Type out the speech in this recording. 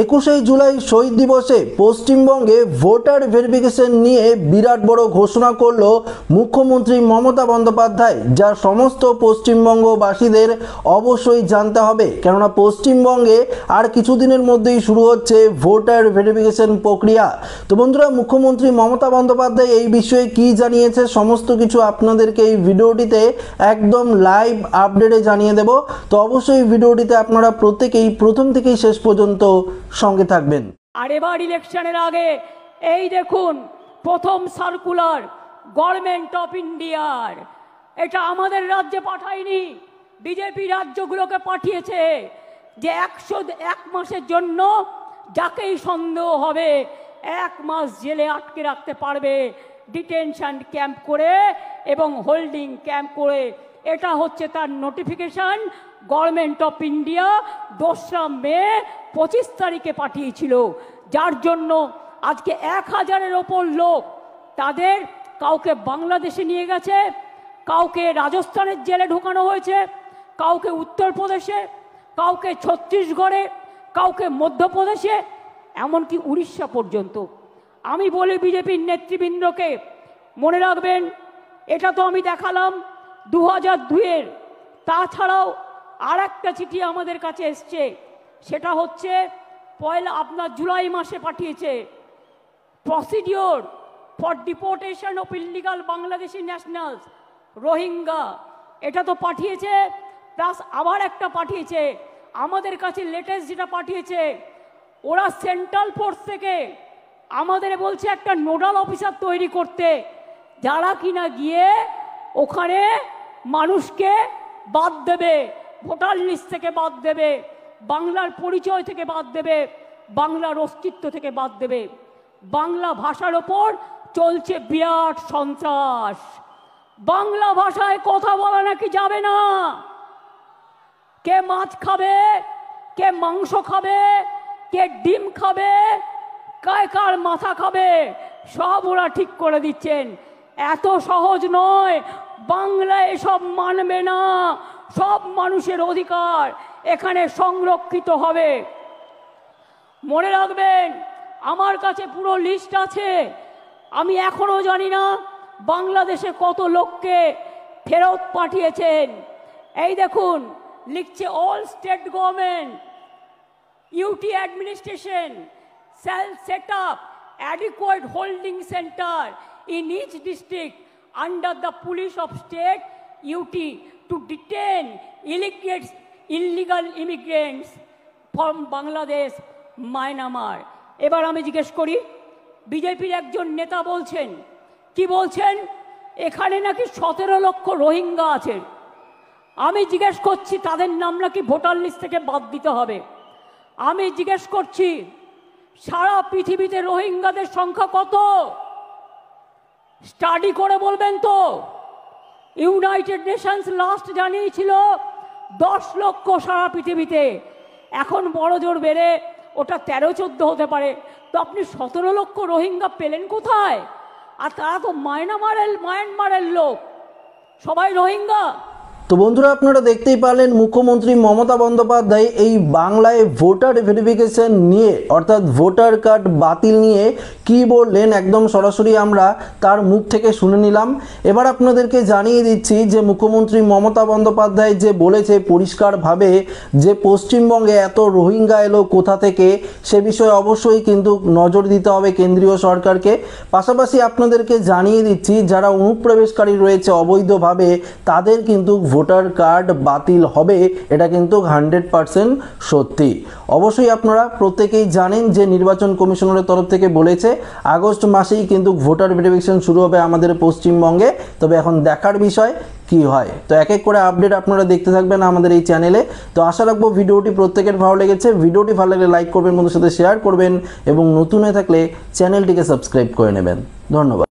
21শে জুলাই শহীদ দিবসে পশ্চিমবঙ্গে voter verification নিয়ে বিরাট বড় ঘোষণা করল মুখ্যমন্ত্রী মমতা বন্দ্যোপাধ্যায়, যা সমস্ত পশ্চিমবঙ্গবাসীদের অবশ্যই জানতে হবে। কেননা পশ্চিমবঙ্গে আর কিছুদিনের মধ্যেই শুরু হচ্ছে ভোটার ভেরিফিকেশন প্রক্রিয়া। তো বন্ধুরা, মুখ্যমন্ত্রী মমতা বন্দ্যোপাধ্যায় এই বিষয়ে কি জানিয়েছে সমস্ত কিছু আপনাদেরকে এই ভিডিওটিতে একদম লাইভ আপডেটে জানিয়ে দেব। তো অবশ্যই ভিডিওটিতে আপনারা প্রত্যেকেই প্রথম থেকেই শেষ পর্যন্ত সঙ্গে থাকবেন। আর এবার ইলেকশনের আগে এই দেখুন প্রথম সার্কুলার গভর্নমেন্ট অফ ইন্ডিয়ার, এটা আমাদের রাজ্যে পাঠায়নি, বিজেপি রাজ্যগুলোকে পাঠিয়েছে যে 101 মাসের জন্য যাকেই সন্দেহ হবে 1 মাস জেলে আটকে রাখতে পারবে, ডিটেনশন ক্যাম্প করে এবং হোল্ডিং ক্যাম্প করে। এটা হচ্ছে তার নোটিফিকেশন গভর্নমেন্ট অফ ইন্ডিয়া 2রা মে 25 তারিখে পাঠিয়েছিল, যার জন্য আজকে 1000-এর ওপর লোক, তাদের কাউকে বাংলাদেশে নিয়ে গেছে, কাউকে রাজস্থানের জেলে ঢোকানো হয়েছে, কাউকে উত্তরপ্রদেশে, কাউকে ছত্তিশগড়ে, কাউকে মধ্যপ্রদেশে, এমনকি উড়িষ্যা পর্যন্ত। আমি বলি বিজেপির নেতৃবৃন্দকে, মনে রাখবেন এটা তো আমি দেখালাম 2002-এর, তাছাড়াও আর একটা চিঠি আমাদের কাছে এসছে, সেটা হচ্ছে আপনার জুলাই মাসে পাঠিয়েছে procedure for deportation of illegal Bangladeshi nationals Rohingya, এটা তো পাঠিয়েছে, প্লাস আবার একটা পাঠিয়েছে আমাদের কাছে লেটেস্ট যেটা পাঠিয়েছে, ওরা সেন্ট্রাল ফোর্স থেকে আমাদের বলছে একটা নোডাল অফিসার তৈরি করতে, যারা কিনা গিয়ে ওখানে মানুষকে বাদ দেবে, ভোটার লিস্ট থেকে বাদ দেবে, বাংলার পরিচয় থেকে বাদ দেবে, বাংলার অস্তিত্ব থেকে বাদ দেবে। বাংলা ভাষার ওপর চলছে বিরাট সন্ত্রাস, বাংলা ভাষায় কথা বলা নাকি যাবে না, কে মাছ খাবে, কে মাংস খাবে, কে ডিম খাবে, কার মাথা খাবে, সব ওরা ঠিক করে দিচ্ছেন। এত সহজ নয়, বাংলা এসব মানবে না, সব মানুষের অধিকার এখানে সংরক্ষিত হবে। মনে রাখবেন আমার কাছে পুরো লিস্ট আছে, আমি এখনো জানি না বাংলাদেশে কত লোককে ফেরত পাঠিয়েছেন। এই দেখুন লিখছে all state government UT administration shall set up adequate holding center in each district under the police of state UT to detain illegal immigrants from Bangladesh, Myanmar. এবার আমি জিজ্ঞেস করি, বিজেপির একজন নেতা বলছেন, কি বলছেন, এখানে নাকি 17 লক্ষ রোহিঙ্গা আছে। আমি জিজ্ঞেস করছি তাদের নাম নাকি ভোটার লিস্ট থেকে বাদ দিতে হবে। আমি জিজ্ঞেস করছি সারা পৃথিবীতে রোহিঙ্গাদের সংখ্যা কত, স্টাডি করে বলবেন তো। ইউনাইটেড নেশনস লাস্ট জানিয়েছিল 10 লক্ষ সারা পৃথিবীতে, এখন বড় জোর বেড়ে ওটা 13-14 হতে পারে। তো আপনি 17 লক্ষ রোহিঙ্গা পেলেন কোথায়? আর তারা তো মায়ানমারের লোক, সবাই রোহিঙ্গা। তো বন্ধুরা, আপনারা দেখতেই পারলেন মুখ্যমন্ত্রী মমতা বন্দ্যোপাধ্যায় এই বাংলায় ভোটার ভেরিফিকেশন নিয়ে অর্থাৎ ভোটার কার্ড বাতিল নিয়ে কি বললেন, একদম সরাসরি আমরা তার মুখ থেকে শুনে নিলাম। এবার আপনাদেরকে জানিয়ে দিচ্ছি যে মুখ্যমন্ত্রী মমতা বন্দ্যোপাধ্যায় যে বলেছে পরিষ্কারভাবে যে পশ্চিমবঙ্গে এত রোহিঙ্গা এলো কোথা থেকে, সে বিষয়ে অবশ্যই কিন্তু নজর দিতে হবে কেন্দ্রীয় সরকারকে। পাশাপাশি আপনাদেরকে জানিয়ে দিচ্ছি যারা অনুপ্রবেশকারী রয়েছে অবৈধভাবে তাদের কিন্তু ভোটার কার্ড বাতিল হবে, এটা কিন্তু 100% সত্যি। অবশ্যই আপনারা প্রত্যেকেই জানেন যে নির্বাচন কমিশনের তরফ থেকে বলেছে আগস্ট মাসেই কিন্তু ভোটার ভেরিফিকেশন শুরু হবে আমাদের পশ্চিমবঙ্গে। তবে এখন দেখার বিষয় কি হয়। তো এক এক করে আপডেট আপনারা দেখতে থাকবেন আমাদের এই চ্যানেলে। তো আশা রাখবো ভিডিওটি প্রত্যেকের ভালো লেগেছে। ভিডিওটি ভালো লাগলে লাইক করবেন, বন্ধুদের সাথে শেয়ার করবেন এবং নতুন হয়ে থাকলে চ্যানেলটিকে সাবস্ক্রাইব করে নেবেন। ধন্যবাদ।